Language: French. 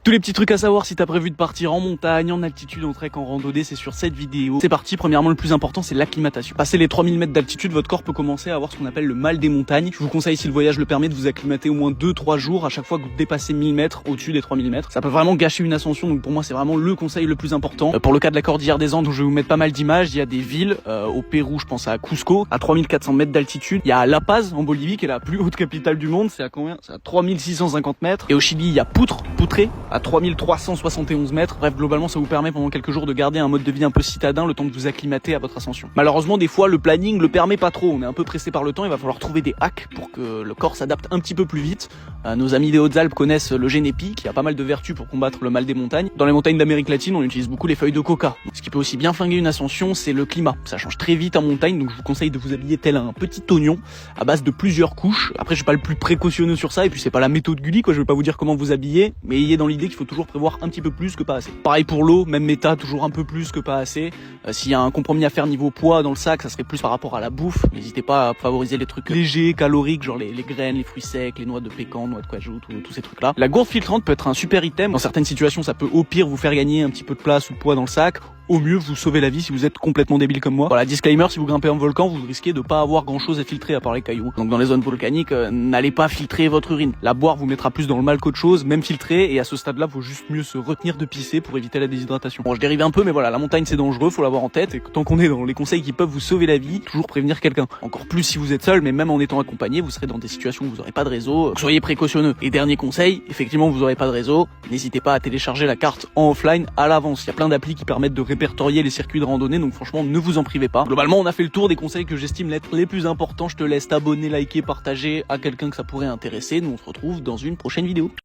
Tous les petits trucs à savoir si t'as prévu de partir en montagne, en altitude, en trek, en randonnée, c'est sur cette vidéo. C'est parti, premièrement le plus important c'est l'acclimatation. Passer les 3000 mètres d'altitude, votre corps peut commencer à avoir ce qu'on appelle le mal des montagnes. Je vous conseille, si le voyage le permet, de vous acclimater au moins 2-3 jours à chaque fois que vous dépassez 1000 mètres au-dessus des 3000 mètres. Ça peut vraiment gâcher une ascension, donc pour moi c'est vraiment le conseil le plus important. Pour le cas de la cordillère des Andes, où je vais vous mettre pas mal d'images, il y a des villes, au Pérou je pense à Cusco, à 3400 mètres d'altitude. Il y a La Paz en Bolivie qui est la plus haute capitale du monde, c'est à combien? C'est à 3650 mètres. Et au Chili il y a Poutré à 3371 mètres. Bref, globalement ça vous permet pendant quelques jours de garder un mode de vie un peu citadin, le temps de vous acclimater à votre ascension. Malheureusement des fois le planning le permet pas trop, on est un peu pressé par le temps, il va falloir trouver des hacks pour que le corps s'adapte un petit peu plus vite. Nos amis des Hautes-Alpes connaissent le Génépi qui a pas mal de vertus pour combattre le mal des montagnes. Dans les montagnes d'Amérique latine on utilise beaucoup les feuilles de coca. Ce qui peut aussi bien flinguer une ascension, c'est le climat. Ça change très vite en montagne, donc je vous conseille de vous habiller tel un petit oignon à base de plusieurs couches. Après je suis pas le plus précautionneux sur ça, et puis c'est pas la méthode Gulli quoi, je vais pas vous dire comment vous habiller, mais ayez dans l'idée qu'il faut toujours prévoir un petit peu plus que pas assez. Pareil pour l'eau, même méta, toujours un peu plus que pas assez. S'il y a un compromis à faire niveau poids dans le sac, ça serait plus par rapport à la bouffe. N'hésitez pas à favoriser les trucs légers, caloriques, genre les graines, les fruits secs, les noix de pécan, noix de cajou, tous ces trucs là. La gourde filtrante peut être un super item. Dans certaines situations ça peut au pire vous faire gagner un petit peu de place ou de poids dans le sac. Au mieux vous sauvez la vie si vous êtes complètement débile comme moi. Voilà, disclaimer, si vous grimpez un volcan, vous risquez de pas avoir grand chose à filtrer à part les cailloux. Donc dans les zones volcaniques, n'allez pas filtrer votre urine. La boire vous mettra plus dans le mal qu'autre chose, même filtré, et à ce stade là faut juste mieux se retenir de pisser pour éviter la déshydratation. Bon, je dérive un peu, mais voilà, la montagne c'est dangereux, faut l'avoir en tête, et tant qu'on est dans les conseils qui peuvent vous sauver la vie, toujours prévenir quelqu'un. Encore plus si vous êtes seul, mais même en étant accompagné, vous serez dans des situations où vous aurez pas de réseau, donc soyez précautionneux. Et dernier conseil, effectivement vous aurez pas de réseau, n'hésitez pas à télécharger la carte en offline à l'avance. Il y a plein d'applis qui permettent de répertorier les circuits de randonnée, donc franchement ne vous en privez pas. Globalement on a fait le tour des conseils que j'estime être les plus importants. Je te laisse t'abonner, liker, partager à quelqu'un que ça pourrait intéresser. Nous on se retrouve dans une prochaine vidéo.